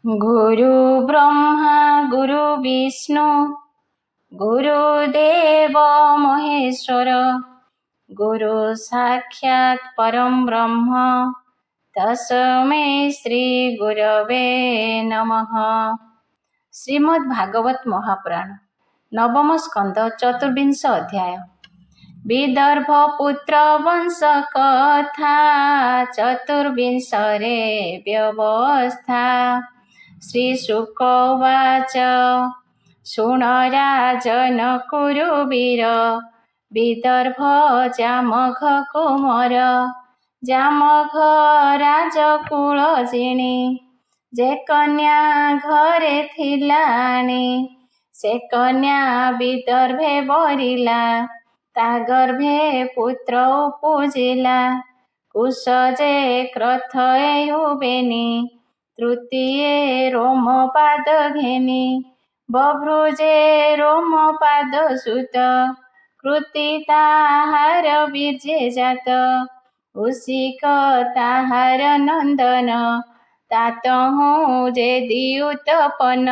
गुरु ब्रह्मा गुरु विष्णु गुरुदेव महेश्वर गुरु साक्षात् परम ब्रह्म तस्मै श्री गुरवे नमः। श्रीमद् भागवत महापुराण नवम स्कंद चतुर्विंश अध्याय। विदर्भ पुत्र वंश कथा चतुर्विंशरे व्यवस्था। श्रीशुक उवाच शृण राजन कुरुवीर विदर्भ जामघ कुमर जामघ राजकुल जिणी जे कन्या घरे थिलाणी से कन्या विदर्भे बरिला ता गर्भे पुत्र पूजिला कुश जे क्रथए हुबेनी तृतीये रोमपाद घेनी बभ्रुजे रोमपाद सुत कृति ताहार बीर्जे जात उसिक ताहार नंदन तातहु जे दियुतपन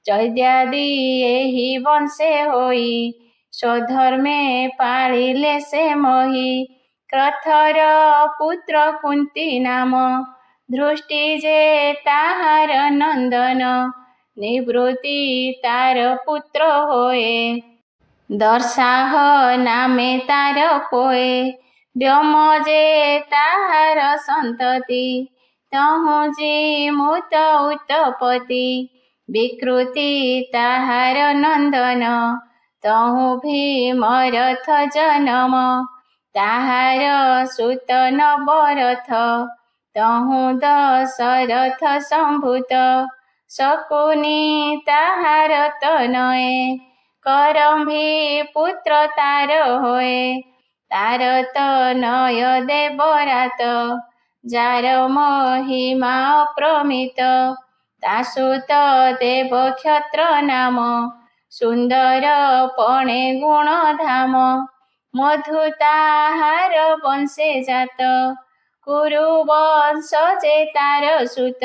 चैद्यादि एहि वंशे होई स्वधर्मे पाळिले से मही क्रथर पुत्र कुंती नाम दृष्टि जे ताहार नंदन निवृत्ति तार पुत्र होए दर्शाह नामे तार पोए व्योम जे ताहार संतति तहु जी मुत उत्पत्ति विकृति ताहार नंदन तहु भीमरथ जनम ताहार सुत नवरथ तहु दशरथ संभूत शकुनी ताहार तनये करम्भी पुत्र तार होए तार तनय देवरात जार महिमा अप्रमित तासुत देव क्षत्र नाम सुंदर पणे गुण धाम मधु ताहार वंशे जात कुरु वंश जे तार सुत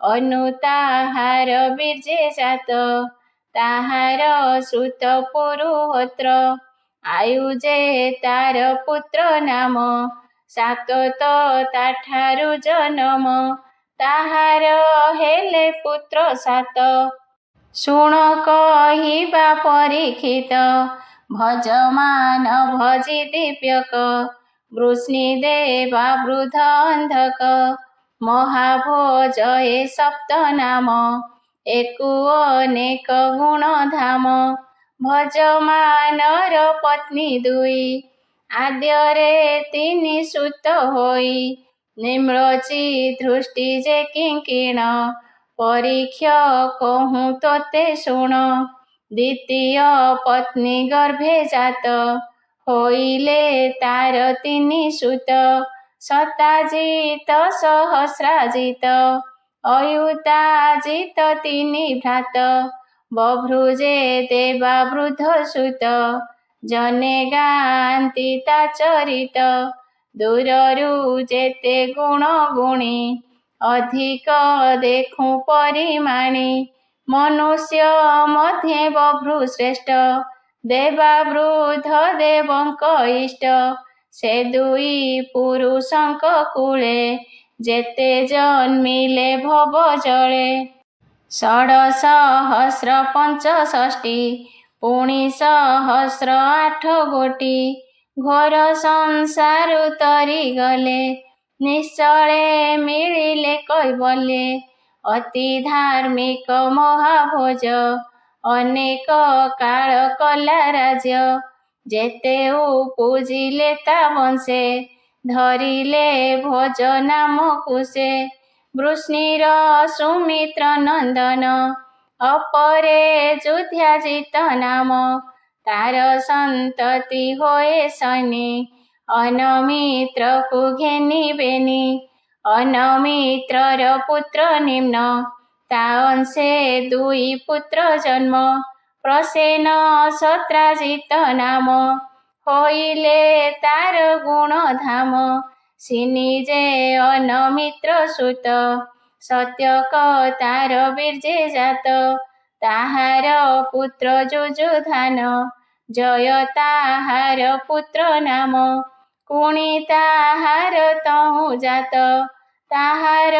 अनु ताहार बीर्जे जात ताहार सुत पुरुहोत्र आयुजे तार पुत्र नाम सातत ताठारु जनम ताहार हेले पुत्र सात शुण कहिबा परीक्षित भजमान भजी दीप्यक वृष्णिदेवा वृद्ध अंधक महाभोज ए सप्त नाम एकु अनेक गुण धाम भजमानर पत्नी दुई आद्यरे तिनि सुत होई निम्रचि दृष्टि जे किंकिण परीक्ष कहूँ तोते शुण द्वितीय पत्नी गर्भे जात होइले तार तिनि सुत शताजित सहस्राजित अयुताजित तिनि भ्रात बभ्रुजे देवा वृद्ध सुत जने गान्ति ता चरित दूररु जेते गुण गुणी अधिक देखूं परिमाणी मनुष्य मध्ये बभ्रु श्रेष्ठ देवा वृद्ध देवंक इष्ट से दुई पुरुषंक कूले जेते जन्मिले भव जले षडसहस्र पंचषष्टि पुणी सहस्र आठ गोटी घोर संसारु तरी गले निश्चले मिलिले कैवल्ये अति धार्मिक महाभोज अनेक काल कला राज्य जेते पूजिले ता वंशे धरिले भोज नाम कुशे वृष्णिर सुमित्र नंदन अपरे जुध्याजित नाम तार संतति होए शनि अनमित्र को घेनी बेनी अनमित्रर पुत्र निम्न ता अंशे दुई पुत्र जन्म प्रसेन सत्राजित नाम होइले तार गुण धाम सिनिजे अनमित्र सुत ସତ୍ୟକ ତାର ବୀର୍ଯ୍ୟେ ଜାତ, ତାହାର ପୁତ୍ର ଯୁଯୁଧାନ, ଜୟ ତାହାର ପୁତ୍ର ନାମ, କୁଣି ତାହାର ତହୁଁ ଜାତ, ତାହାର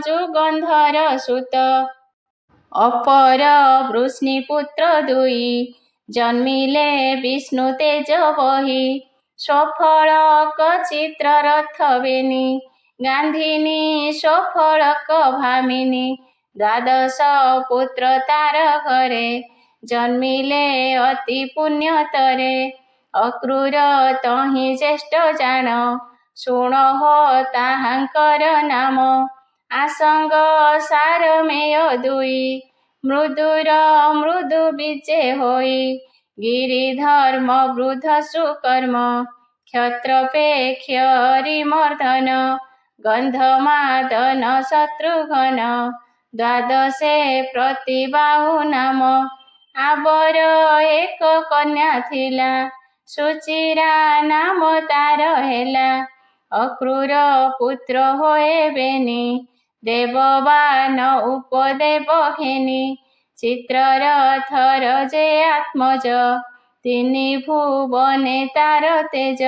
ଯୁଗନ୍ଧର ସୁତ। ଅପର ବୃଷ୍ଣିପୁତ୍ର ଦୁଇ, ଜନ୍ମିଲେ ବିଷ୍ଣୁ ତେଜ ବହି, ସ୍ୱଫଳକ ଚିତ୍ର ରଥ ବେନି, ଗାନ୍ଧିନୀ ସ୍ୱଫଳକ ଭାମିନୀ, ଦ୍ୱାଦଶ ପୁତ୍ର ତାର ଘରେ, ଜନ୍ମିଲେ ଅତି ପୁଣ୍ୟତରେ, ଅକ୍ରୂର ତହିଁ ଜ୍ୟେଷ୍ଠ ଜାଣ, ଶୁଣହ ତାହାଙ୍କର ନାମ, ଆସଙ୍ଗ ସାରମେୟ ଦୁଇ, ମୃଦୁର ମୃଦୁ ବିଜେ ହୋଇ, ଗିରିଧର୍ମ ବୃଦ୍ଧ ସୁକର୍ମ, କ୍ଷତ୍ରପେକ୍ଷରିମର୍ଦ୍ଦନ, ଗନ୍ଧମାଦନ ଶତ୍ରୁଘ୍ନ, ଦ୍ୱାଦଶେ ପ୍ରତିବାହୁ ନାମ, ଆବର ଏକ କନ୍ୟା ଥିଲା, ସୁଚିରା ନାମ ତାର ହେଲା, ଅକ୍ରୂର ପୁତ୍ର ହୋଏ ବେନି, ଦେବବାନ ଉପଦେବ ଘେନି, ଚିତ୍ରରଥର ଯେ ଆତ୍ମଜ, ତିନି ଭୁବନେ ତାର ତେଜ,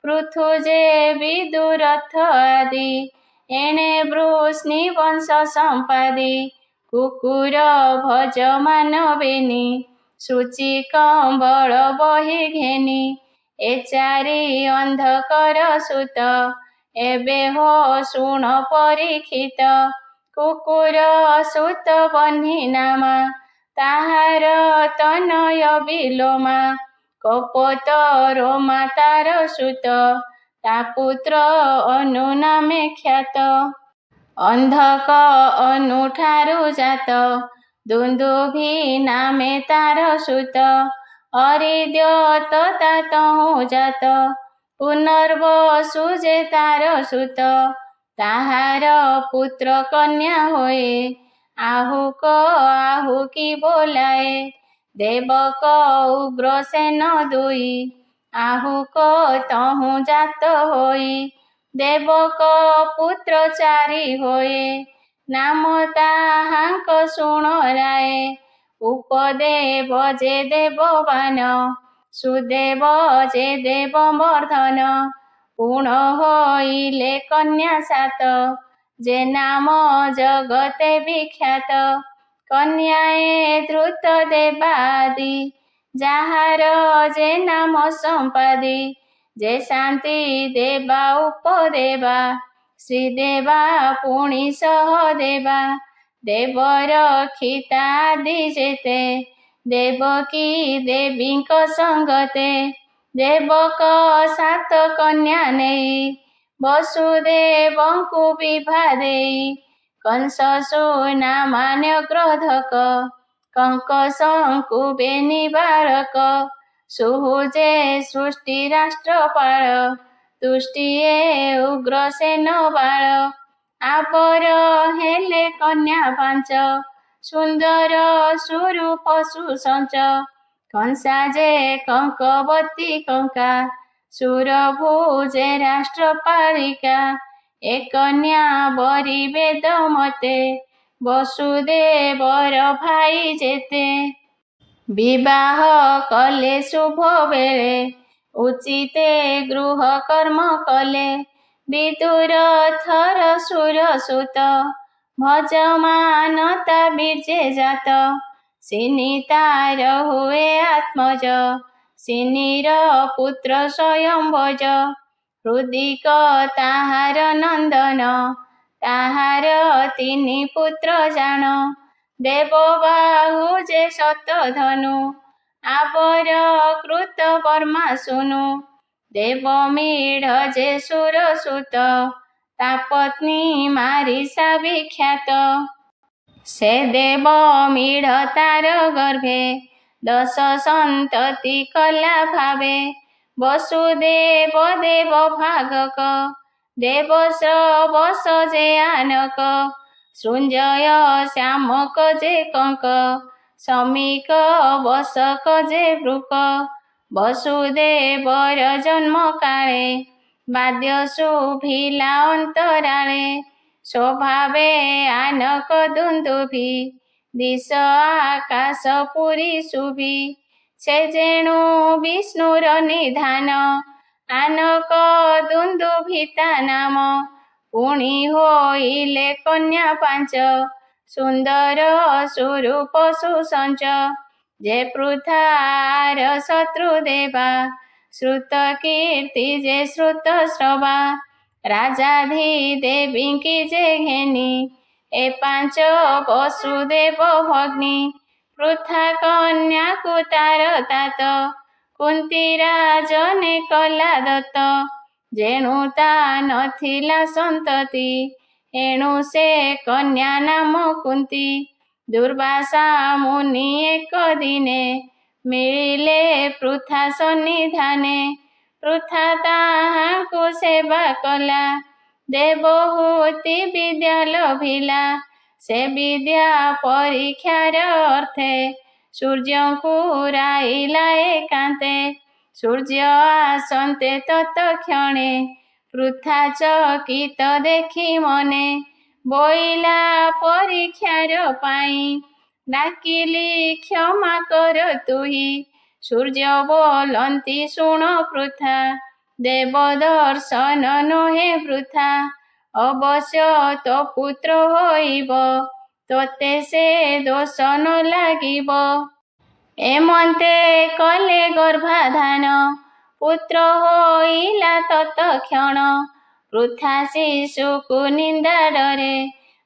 ପୃଥୁ ଯେ ବିଦୁରଥ ଆଦି, ଏଣେ ବୃଷ୍ଣି ବଂଶ ସମ୍ପାଦି, କୁକୁର ଭଜମାନ ବେନି, ସୂଚି କମ୍ବଳ ବହି ଘେନି, ଏ ଚାରି ଅନ୍ଧକର ସୁତ, ଏବେ ହୋ ଶୁଣ ପରୀକ୍ଷିତ, କୁକୁର ସୁତ ବହ୍ନି ନାମା, ତାହାର ତନୟ ବିଲୋମା, କପୋତ ରୋମା ତାର ସୁତ, ତା ପୁତ୍ର ଅନୁ ନାମେ ଖ୍ୟାତ, ଅନ୍ଧକ ଅନୁଠାରୁ ଜାତ, ଦୁନ୍ଦୁଭି ନାମେ ତାର ସୁତ, ଅରିଦ୍ୟତ ତା ତହୁଁ ଜାତ, ପୁନର୍ବସୁ ଯେ ତାର ସୁତ, ତାହାର ପୁତ୍ର କନ୍ୟା ହୋଏ, ଆହୁକ ଆହୁକି ବୋଲାଏ, ଦେବକ ଉଗ୍ରସେନ ଦୁଇ, ଆହୁକ ତହୁଁ ଜାତ ହୋଇ, ଦେବକ ପୁତ୍ର ଚାରି ହୋଏ, ନାମ ତାହାଙ୍କ ଶୁଣ ରାଏ, ଉପଦେବ ଯେ ଦେବବାନ, ସୁଦେବ ଯେ ଦେବମର୍ଦ୍ଦନ, ପୁଣ ହୋଇଲେ କନ୍ୟା ସାତ, ଯେ ନାମ ଜଗତେ ବିଖ୍ୟାତ, କନ୍ୟାଏ ଧୃତ ଦେବାଦି, ଯାହାର ଯେ ନାମ ସମ୍ପାଦି, ଯେ ଶାନ୍ତି ଦେବା ଉପଦେବା, ଶ୍ରୀଦେବା ପୁଣି ସହଦେବା, ଦେବରକ୍ଷିତା ଆଦି ଯେତେ, ଦେବକୀ ଦେବୀଙ୍କ ସଙ୍ଗତେ, ଦେବକ ସାତ କନ୍ୟା ନେଇ, ବସୁଦେବଙ୍କୁ ବିଭା ଦେଇ, କଂସ ସୁନାମାନ୍ୟ କ୍ରୋଧକ, କଙ୍କସଙ୍କୁ ବେନି ବାଳକ, ସୁହୁଜେ ସୃଷ୍ଟି ରାଷ୍ଟ୍ରପାଳ, ତୁଷ୍ଟିଏ ଉଗ୍ରସେନ ବାଳ, ଆବର ହେଲେ କନ୍ୟା ପାଞ୍ଚ, ସୁନ୍ଦର ସୁରୂପ ସୁସଞ୍ଚ, କଂସା ଯେ କଙ୍କବତୀ କଙ୍କା, ସୁରଭୁ ଯେ ରାଷ୍ଟ୍ରପାଳିକା, ଏ କନ୍ୟା ବରି ବେଦ ମତେ, ବସୁଦେବର ଭାଇ ଯେତେ, ବିବାହ କଲେ ଶୁଭ ବେଳେ, ଉଚିତେ ଗୃହ କର୍ମ କଲେ, ବିଦୁରଥର ସୁର ସୁତ, ଭଜମାନ ତା ବୀର୍ଯ୍ୟେ ଜାତ, ସିନି ତାର ହୁଏ ଆତ୍ମଜ, ସିନିର ପୁତ୍ର ସ୍ୱୟଂଭଜ, ହୃଦିକ ତାହାର ନନ୍ଦନ, ତାହାର ତିନି ପୁତ୍ର ଜାଣ, ଦେବବାହୁ ଯେ ଶତଧନୁ, ଆବର କୃତ ବର୍ମା ଶୁନୁ, ଦେବମୀଢ଼ ଯେ ସୁରସୁତ, ତା ପତ୍ନୀ ମାରିସା ବିଖ୍ୟାତ, ସେ ଦେବମୀଢ଼ ତାର ଗର୍ଭେ, ଦଶ ସନ୍ତତି କଲା ଭାବେ, ବସୁଦେବ ଦେବ ଭାଗକ, ଦେବଶ୍ରବସ ଯେ ଆନକ, ସୃଞ୍ଜୟ ଶ୍ୟାମକ ଯେ କଙ୍କ, ସମୀକ ବସକ ଯେ ବୃକ, ବସୁଦେବର ଜନ୍ମ କାଳେ, ବାଦ୍ୟ ଶୁଭିଲା ଅନ୍ତରାଳେ, ସ୍ୱଭାବେ ଆନକ ଦୁନ୍ଦୁଭି ଦିଶ ଆକାଶ ପୁରୀ ଶୁଭି ସେ ଯେଣୁ ବିଷ୍ଣୁର ନିଧାନ ଆନକ ଦୁନ୍ଦୁଭି ତା ନାମ ପୁଣି ହୋଇଲେ କନ୍ୟା ପାଞ୍ଚ ସୁନ୍ଦର ସ୍ୱରୂପ ସୁସଞ୍ଚ ଯେ ପୃଥାର ଶତ୍ରୁ ଦେବା ଶ୍ରୁତ କୀର୍ତ୍ତି ଯେ ଶ୍ରୁତ ଶ୍ରବା ରାଜାଧି ଦେବୀଙ୍କି ଯେ ଘେନି ଏ ପାଞ୍ଚ ବସୁଦେବ ଭଗ୍ନି ପୃଥା କନ୍ୟାକୁ ତାର ତାତ କୁନ୍ତୀ ରାଜନେ କଲା ଦତ୍ତ ଯେଣୁ ତା ନଥିଲା ସନ୍ତତି ଏଣୁ ସେ କନ୍ୟା ନାମ କୁନ୍ତୀ ଦୁର୍ବାସା ମୁନି ଏକ ଦିନେ ମିଳିଲେ ପୃଥା ସନ୍ନିଧାନେ ପୃଥା ତାହାଙ୍କୁ ସେବା କଲା ଦେବହୂତି ବିଦ୍ୟା ଲଭିଲା ସେ ବିଦ୍ୟା ପରୀକ୍ଷାର ଅର୍ଥେ ସୂର୍ଯ୍ୟଙ୍କୁ ରାଇଲା ଏକାନ୍ତେ ସୂର୍ଯ୍ୟ ଆସନ୍ତେ ତତକ୍ଷଣେ ପୃଥା ଚକିତ ଦେଖି ମନେ ବୋଇଲା ପରୀକ୍ଷାର ପାଇଁ ଡାକିଲି କ୍ଷମା କର ତୁହି ସୂର୍ଯ୍ୟ ବୋଲନ୍ତି ଶୁଣ ପୃଥା ଦେବ ଦର୍ଶନ ନୁହେଁ ବୃଥା ଅବଶ୍ୟ ତୋ ପୁତ୍ର ହୋଇବ ତୋତେ ସେ ଦୋଷ ନ ଲାଗିବ ଏମନ୍ତେ କଲେ ଗର୍ଭାଧାନ ପୁତ୍ର ହୋଇଲା ତତକ୍ଷଣ ପୃଥା ଶିଶୁକୁ ନିନ୍ଦା ଡରେ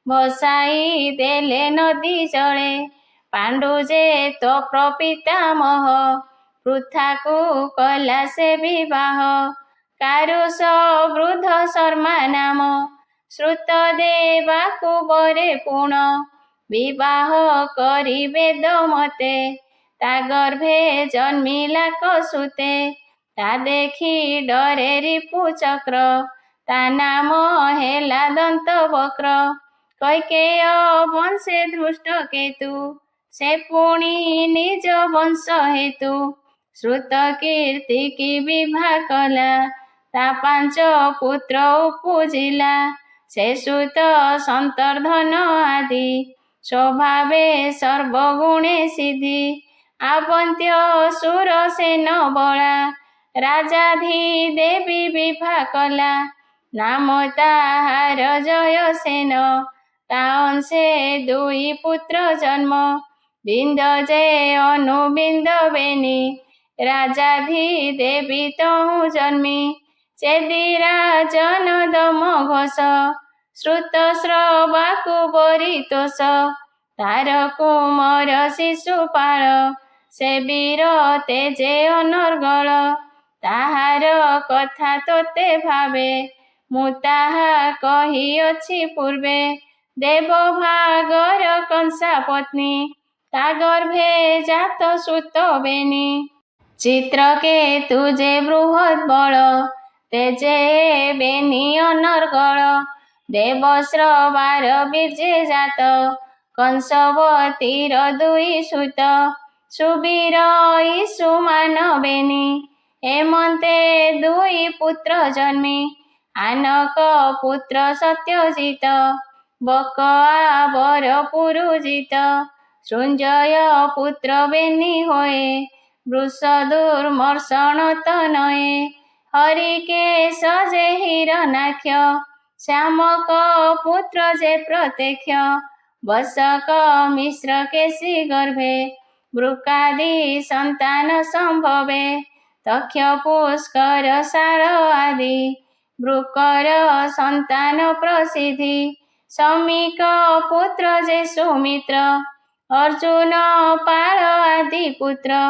ଭସାଇ ଦେଲେ ନଦୀ ଜଳେ ପାଣ୍ଡୁ ଯେ ତୋ ପ୍ରପିତାମହ ପୃଥାକୁ କଲା ସେ ବିବାହ କାରୁଷ ବୃଦ୍ଧ ଶର୍ମା ନାମ ଶ୍ରୁତ ଦେବାକୁ ବରେ ପୁଣ ବିବାହ କରି ବେଦ ମତେ ତା ଗର୍ଭେ ଜନ୍ମିଲା କସୁତେ ତା ଦେଖି ଡରେ ରିପୁ ଚକ୍ର ତା ନାମ ହେଲା ଦନ୍ତ ବକ୍ର କୈକେୟ ବଂଶେ ଧୃଷ୍ଟ କେତୁ ସେ ପୁଣି ନିଜ ବଂଶ ହେତୁ ଶ୍ରୁତ କୀର୍ତ୍ତି କି ବିଭା କଲା ତା ପାଞ୍ଚ ପୁତ୍ର ଉପୁଜିଲା ସେ ସୁତ ସନ୍ତର୍ଦ୍ଧନ ଆଦି ସ୍ୱଭାବେ ସର୍ବଗୁଣେ ସିଦ୍ଧି ଆବନ୍ତ୍ୟ ସୁର ସେନ ବଳା ରାଜାଧି ଦେବୀ ବିଭା କଲା ନାମ ତାହାର ଜୟ ସେନ ତା ଅଂଶେ ଦୁଇ ପୁତ୍ର ଜନ୍ମ ବିନ୍ଦ ଯେ ଅନୁବିନ୍ଦ ବେନି ରାଜାଧି ଦେବୀ ତହୁଁ ଜନ୍ମି ଚେଦି ରାଜନ ଦମ ଘୋଷ ଶ୍ରୁତ ଶ୍ରବାକୁ ବରି ତୋଷ ତାର କୁମର ଶିଶୁପାଳ ସେ ବୀର ତେଜେ ଅନର୍ଗଳ ତାହାର କଥା ତୋତେ ଭାବେ ମୁଁ ତାହା କହିଅଛି ପୂର୍ବେ ଦେବ ଭାଗର କଂସା ପତ୍ନୀ ତା ଗର୍ଭେ ଜାତ ସୁତ ବେନି ଚିତ୍ରକେତୁ ଯେ ବୃହତ୍ ବଳ ତେଜେ ବେନି ଅନର୍ଗଳ ଦେବଶ୍ରବାର ବୀର୍ଯ୍ୟେ ଜାତ କଂସବତୀର ଦୁଇ ସୁତ ସୁବୀର ଇଷୁମାନ ବେନି ଏମନ୍ତେ ଦୁଇ ପୁତ୍ର ଜନ୍ମି ଆନକ ପୁତ୍ର ସତ୍ୟଜିତ ବକ ଆବର ପୁରୁଜିତ ସୃଞ୍ଜୟ ପୁତ୍ର ବେନି ହୋଏ ବୃଷ ଦୁର୍ମର୍ଷଣ ତନଏ ହରିକେଶ ଯେ ହିରଣାକ୍ଷ ଶ୍ୟାମକ ପୁତ୍ର ଯେ ପ୍ରତ୍ୟକ୍ଷ ବସକ ମିଶ୍ର କେଶୀ ଗର୍ଭେ ବୃକାଦି ସନ୍ତାନ ସମ୍ଭବେ ତକ୍ଷ ପୁଷ୍କର ଶାଳ ଆଦି ବୃକର ସନ୍ତାନ ପ୍ରସିଦ୍ଧି ସମୀକ ପୁତ୍ର ଯେ ସୁମିତ୍ର ଅର୍ଜୁନ ପାଳ ଆଦି ପୁତ୍ର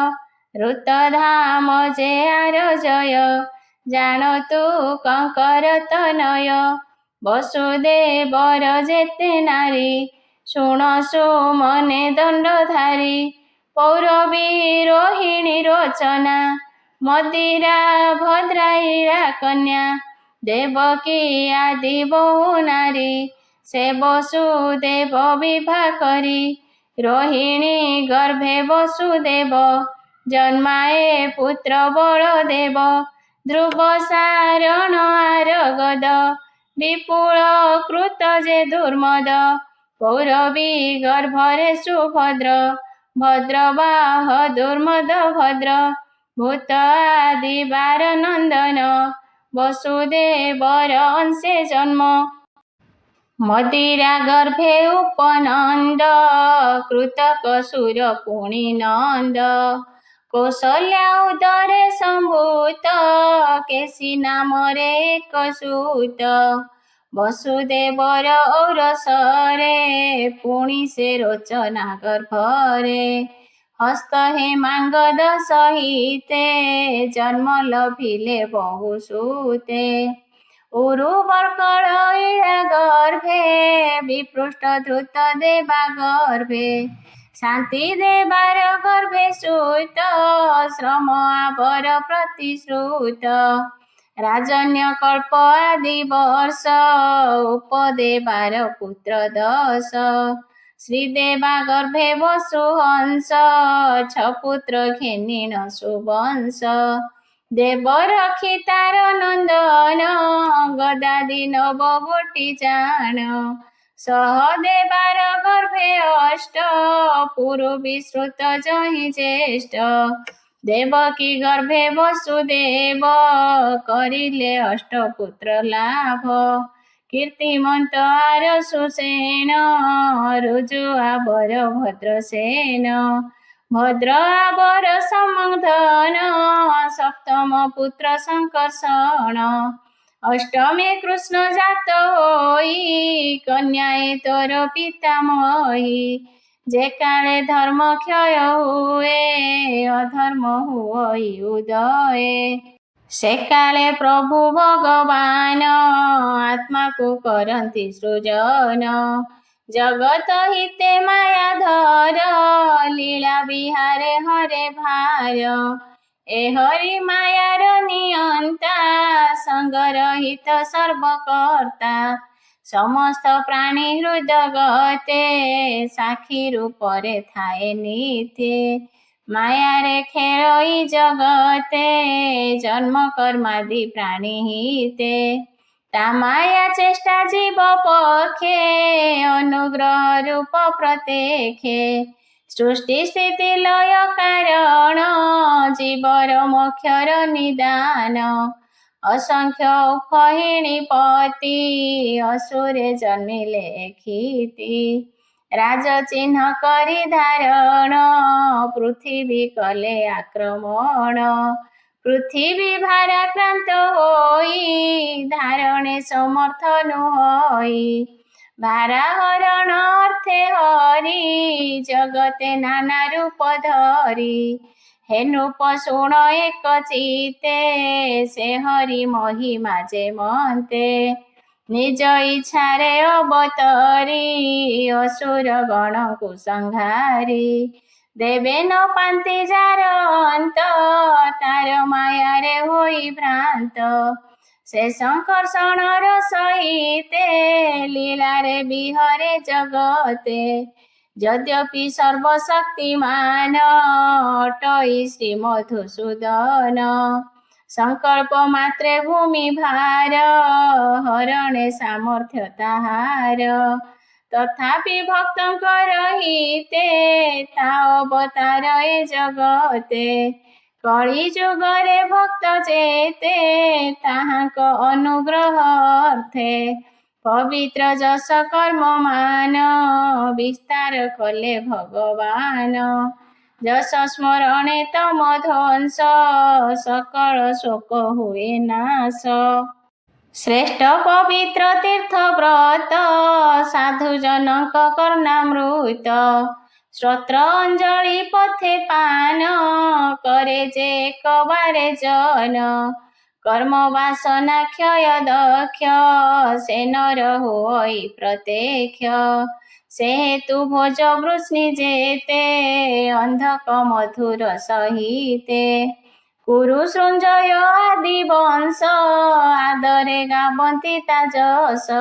ଋତଧାମ ଯେ ଆର ଜୟ ଜାଣ ତୁ କଙ୍କର ତନୟ ବସୁଦେବର ଯେତେ ନାରୀ ଶୁଣ ସୁମନେ ଦଣ୍ଡଧାରୀ ପୌରବୀ ରୋହିଣୀ ରୋଚନା ମଦିରା ଭଦ୍ରାଇଳା କନ୍ୟା ଦେବକୀ ଆଦି ବହୁ ନାରୀ ସେ ବସୁଦେବ ବିଭା କରି ରୋହିଣୀ ଗର୍ଭେ ବସୁଦେବ ଜନ୍ମାଏ ପୁତ୍ର ବଳଦେବ ଧ୍ରୁବ ସାରଣ ଆର ଗଦ ବିପୁଳ କୃତ ଯେ ଦୁର୍ମଦ କୌରବୀ ଗର୍ଭରେ ସୁଭଦ୍ର ଭଦ୍ର ବାହ ଦୁର୍ମଦ ଭଦ୍ର ଭୂତ ଆଦି ବାର ନନ୍ଦନ ବସୁଦେବର ଅଂଶେ ଜନ୍ମ ମଦିରା ଗର୍ଭେ ଉପନନ୍ଦ କୃତକ ସୁର ପୁଣି ନନ୍ଦ କୌଶଲ୍ୟା ଉଦରେ ସମ୍ଭୂତ କେଶୀ ନାମରେ ଏକ ସୂତ ବସୁଦେବର ଔରସରେ ପୁଣି ସେ ରୋଚନା ଗର୍ଭରେ ହସ୍ତ ହେମାଙ୍ଗଦ ସହିତେ ଜନ୍ମ ଲଭିଲେ ବହୁ ସୂତେ ଉରୁବର୍କଳ ଇଳା ଗର୍ଭେ ବିପୃଷ୍ଟ ଧୃତ ଦେବା ଗର୍ଭେ ଶାନ୍ତି ଦେବାର ଗର୍ଭେ ସୂତ ଶ୍ରମ ଆବର ପ୍ରତିଶ୍ରୁତ ରାଜନ୍ୟ କଳ୍ପ ଆଦି ବର୍ଷ ଉପଦେବାର ପୁତ୍ର ଦଶ ଶ୍ରୀଦେବା ଗର୍ଭେ ବସୁ ହଂସ ଛପୁତ୍ର ଘେନିଣ ସୁବଂଶ ଦେବ ରଖି ତାର ନନ୍ଦନ ଗଦାଦି ନବ ଗୋଟି ଜାଣ ସହଦେବାର ଗର୍ଭେ ଅଷ୍ଟ ପୁରୁ ବିଶ୍ରୁତ ଯହିଁ ଜ୍ୟେଷ୍ଠ ଦେବକୀ ଗର୍ଭେ ବସୁଦେବ କରିଲେ ଅଷ୍ଟପୁତ୍ର ଲାଭ କୀର୍ତ୍ତିମନ୍ତ ଆର ସୁସେନ ରୁଜୁ ଆବର ଭଦ୍ରସେନ ଭଦ୍ର ଆବର ସମଧନ ସପ୍ତମ ପୁତ୍ର ସଂକର୍ଷଣ ଅଷ୍ଟମେ କୃଷ୍ଣ ଜାତ ହୋଇ କନ୍ୟାଏ ତୋର ପିତାମହୀ ଯେ କାଳେ ଧର୍ମ କ୍ଷୟ ହୁଏ ଅଧର୍ମ ହୁଏ ଉଦୟ ସେ କାଳେ ପ୍ରଭୁ ଭଗବାନ ଆତ୍ମାକୁ କରନ୍ତି ସୃଜନ ଜଗତ ହିତେ ମାୟା ଧର ଲୀଳା ବିହାରେ ହରେ ଭାର ଏ ହରି ମାୟାର ନିୟନ୍ତା ସଙ୍ଗର ହିତ ସର୍ବକର୍ତ୍ତା ସମସ୍ତ ପ୍ରାଣୀ ହୃଦଗତେ ସାକ୍ଷୀ ରୂପରେ ଥାଏ ନିତ୍ୟେ ମାୟାରେ ଖେଳଇ ଜଗତେ ଜନ୍ମ କର୍ମାଦି ପ୍ରାଣୀ ହିତେ ତା ମାୟା ଚେଷ୍ଟା ଜୀବ ପକ୍ଷେ ଅନୁଗ୍ରହ ରୂପ ପ୍ରତ୍ୟକ୍ଷେ ସୃଷ୍ଟି ସ୍ଥିତି ଲୟ କାରଣ ଜୀବର ମୋକ୍ଷର ନିଦାନ ଅସଂଖ୍ୟ ଉଖହିଣୀ ପତି ଅସୁରେ ଜନ୍ମିଲେ କ୍ଷିତି ରାଜ ଚିହ୍ନ କରି ଧାରଣ ପୃଥିବୀ କଲେ ଆକ୍ରମଣ ପୃଥିବୀ ଭାରାକ୍ରାନ୍ତ ହୋଇ ଧାରଣେ ସମର୍ଥ ନୁହଇ ଭାରା ହରଣ ଅର୍ଥେ ହରି ଜଗତେ ନାନା ରୂପ ଧରି ହେ ନୃପ ଶୁଣ ଏକ ଚିତେ ସେ ହରି ମହିମା ଯେ ମନ୍ତେ ନିଜ ଇଚ୍ଛାରେ ଅବତରି ଅସୁର ଗଣକୁ ସଂହାରି ଦେବେ ନ ପାନ୍ତି ଯାର ଅନ୍ତ ତାର ମାୟାରେ ହୋଇ ଭ୍ରାନ୍ତ ସେ ସଂକର୍ଷଣର ସହିତେ ଲୀଳାରେ ବିହରେ ଜଗତେ ଯଦ୍ୟପି ସର୍ବଶକ୍ତିମାନ ଅଟଇ ଶ୍ରୀ ମଧୁସୂଦନ ସଂକଳ୍ପ ମାତ୍ରେ ଭୂମି ଭାର ହରଣେ ସାମର୍ଥ୍ୟ ତାହାର ତଥାପି ଭକ୍ତଙ୍କର ହିତେ ତା ଅବତାର ଏ ଜଗତେ କଳି ଯୁଗରେ ଭକ୍ତ ଯେତେ ତାହାଙ୍କ ଅନୁଗ୍ରହ ଅର୍ଥେ ପବିତ୍ର ଯଶ କର୍ମ ମାନ ବିସ୍ତାର କଲେ ଭଗବାନ ଯଶ ସ୍ମରଣେ ତମ ଧ୍ୱଂସ ସକଳ ଶୋକ ହୁଏ ନାଶ ଶ୍ରେଷ୍ଠ ପବିତ୍ର ତୀର୍ଥ ବ୍ରତ ସାଧୁ ଜନକ କର୍ଣ୍ଣାମୃତ ଶ୍ରୋତ୍ର ଅଞ୍ଜଳି ପଥେ ପାନ କରେ ଯେ ଏକବାରେ ଜନ କର୍ମ ବାସନା କ୍ଷୟ ଦକ୍ଷ ସେ ନର ହୋଇ ପ୍ରତ୍ୟକ୍ଷ ସେ ହେତୁ ଭୋଜ ବୃଷ୍ଣି ଯେତେ ଅନ୍ଧକ ମଧୁର ସହିତେ କୁରୁ ସୃଞ୍ଜୟ ଆଦି ବଂଶ ଆଦରେ ଗାବନ୍ତି ତା ଯଶ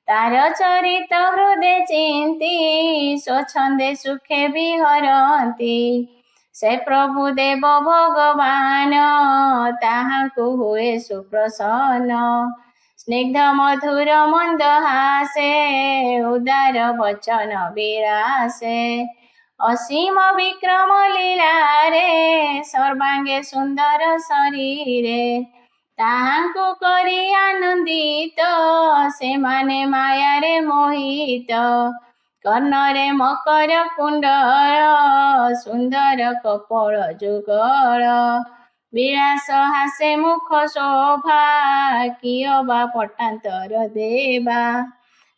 ତାର ଚରିତ ହୃଦେ ଚିନ୍ତି ସ୍ୱଚ୍ଛନ୍ଦେ ସୁଖେ ବିହରନ୍ତି ସେ ପ୍ରଭୁ ଦେବ ଭଗବାନ ତାହାଙ୍କୁ ହୁଏ ସୁପ୍ରସନ୍ନ સ્નિગ્ધ મધુર મંદ હાસે ઉદાર વચન બિરાસે અસીમ વિક્રમ લીલા રે સર્વાંગે સુંદર શરીરે તાહાଙ୍କୁ કરી આનંદિત ସେମାନେ ମାୟାରେ ମୋହିତ କର୍ଣ୍ଣରେ ମକର କୁଣ୍ଡଳ ସୁନ୍ଦର କପଳ ଯୁଗଳ ବିଳାସ ହାସେ ମୁଖ ଶୋଭା କିଅ ବା ପଟାନ୍ତର ଦେବା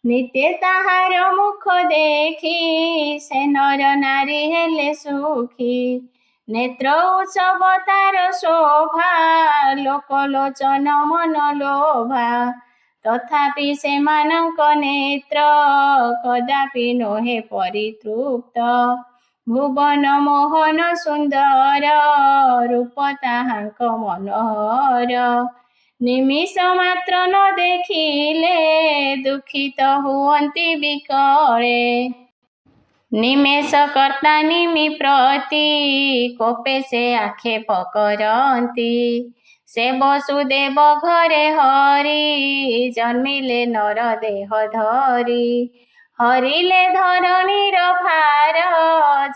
ନିତ୍ୟ ତାହାର ମୁଖ ଦେଖି ସେ ନର ନାରୀ ହେଲେ ସୁଖୀ ନେତ୍ର ଉତ୍ସବ ତାର ଶୋଭା ଲୋକଲୋଚନ ମନ ଲୋଭା ତଥାପି ସେମାନଙ୍କ ନେତ୍ର କଦାପି ନୁହେଁ ପରିତୃପ୍ତ ଭୁବନ ମୋହନ ସୁନ୍ଦର ରୂପ ତାହାଙ୍କ ମନୋହର ନିମିଷ ମାତ୍ର ନ ଦେଖିଲେ ଦୁଃଖିତ ହୁଅନ୍ତି ବିକଳେ ନିମେଷ କର୍ତ୍ତା ନିମି ପ୍ରତି କୋପେ ସେ ଆକ୍ଷେପ କରନ୍ତି ସେ ବସୁଦେବ ଘରେ ହରି ଜନ୍ମିଲେ ନର ଦେହ ଧରି ହରିଲେ ଧରଣୀର ଭାର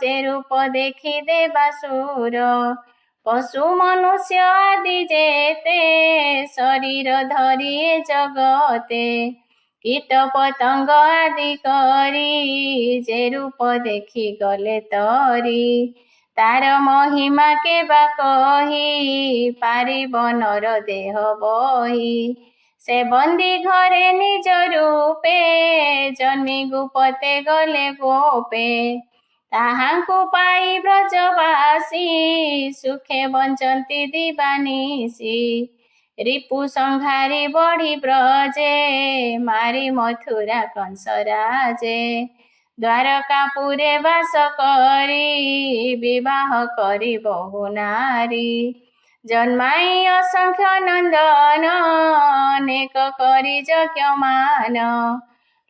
ଯେ ରୂପ ଦେଖି ଦେବାସୁର ପଶୁ ମନୁଷ୍ୟ ଆଦି ଯେତେ ଶରୀର ଧରି ଏ ଜଗତେ କୀଟ ପତଙ୍ଗ ଆଦି କରି ଯେ ରୂପ ଦେଖି ଗଲେ ତରି ତାର ମହିମା କେବା କହି ପାରିବ ନର ଦେହ ବହି ସେ ବନ୍ଦୀ ଘରେ ନିଜ ରୂପେ ଜନ୍ମି ଗୁପତେ ଗଲେ ଗୋପେ ତାହାଙ୍କୁ ପାଇ ବ୍ରଜବାସୀ ସୁଖେ ବଞ୍ଚନ୍ତି ଦିବାନିଶି ରିପୁ ସଂହାରି ବଢି ବ୍ରଜେ ମାରି ମଥୁରା କଂସରାଜେ ଦ୍ୱାରକାପୁରେ ବାସ କରି ବିବାହ କରି ବହୁ ନାରୀ ଜନ୍ମାଇ ଅସଂଖ୍ୟ ନନ୍ଦନ ଅନେକ କରି ଯଜ୍ଞମାନ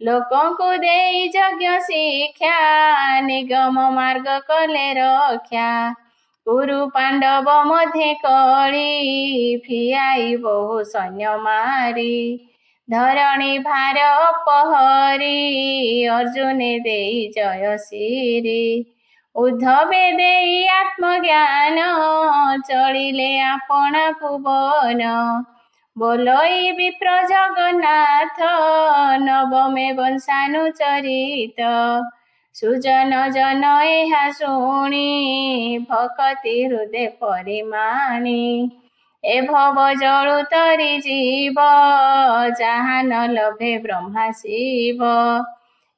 ଲୋକଙ୍କୁ ଦେଇ ଯଜ୍ଞ ଶିକ୍ଷା ନିଗମ ମାର୍ଗ କଲେ ରକ୍ଷା କୁରୁ ପାଣ୍ଡବ ମଧ୍ୟେ କଳି ଫିଆଇ ବହୁ ସୈନ୍ୟ ମାରି ଧରଣୀ ଭାର ଅପହରି ଅର୍ଜୁନେ ଦେଇ ଜୟଶିରି ଉଦ୍ଧବେ ଦେଇ ଆତ୍ମଜ୍ଞାନ ଚଳିଲେ ଆପଣା ଭୁବନ ବୋଲଇ ବିପ୍ର ଜଗନ୍ନାଥ ନବମେ ବଂଶାନୁଚରିତ ସୁଜନ ଜନ ଏହା ଶୁଣି ଭକତି ହୃଦେ ପରିମାଣି ଏ ଭବ ଜଳୁ ତରି ଯିବ ଯାହା ନ ଲଭେ ବ୍ରହ୍ମା ଶିବ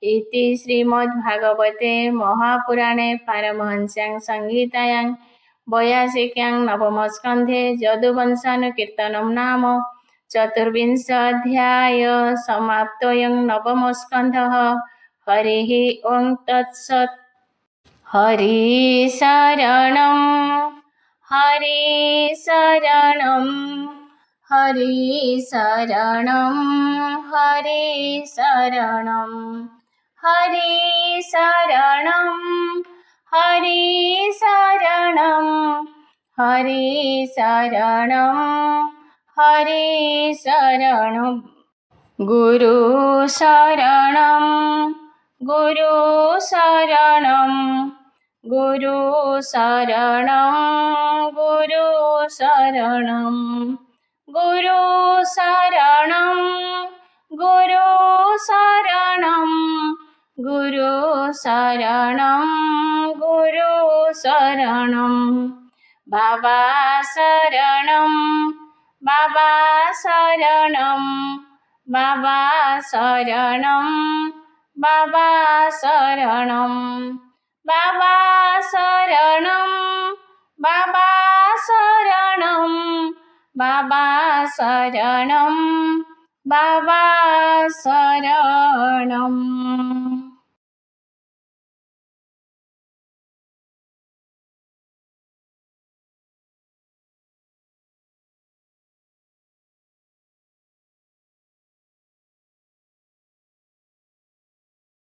ଇତି ଶ୍ରୀମଦ୍ଭାଗବତେ ମହାପୁରାଣେ ପାରମହଂସ୍ୟାଂ ସଂହିତାୟାଂ 82 ନବମ ସ୍କନ୍ଧେ ଯଦୁବଂଶାନୁକୀର୍ତ୍ତନମ୍ ନାମ ଚତୁର୍ବିଂଶ ସମାପ୍ତୋऽୟଂ ନବମ ସ୍କନ୍ଧଃ ହରିଃ ଓଂ ତତ୍ସତ୍ ହରି ଶରଣଂ ହରି ଶରଣଂ ହରି ଶରଣଂ ହରି ଶରଣଂ ହରି ଶରଣଂ ହରି ଶରଣଂ ହରି ଶରଣଂ ହରି ଶରଣଂ ଗୁରୁ ଶରଣଂ ଗୁରୁ ଶରଣଂ ଗୁରୁ ଶରଣଂ ଗୁରୁ ଶରଣଂ ଗୁରୁ ଶରଣଂ ଗୁରୁ ଶରଣଂ ଗୁରୁ ଶରଣଂ ଗୁରୁ ଶରଣଂ ବାବା ଶରଣଂ ବାବା ଶରଣଂ ବାବା ଶରଣଂ ବାବା ଶରଣଂ ବାବା ଶରଣଂ ବାବା ଶରଣଂ ବାବା ଶରଣଂ ବାବା ଶରଣଂ।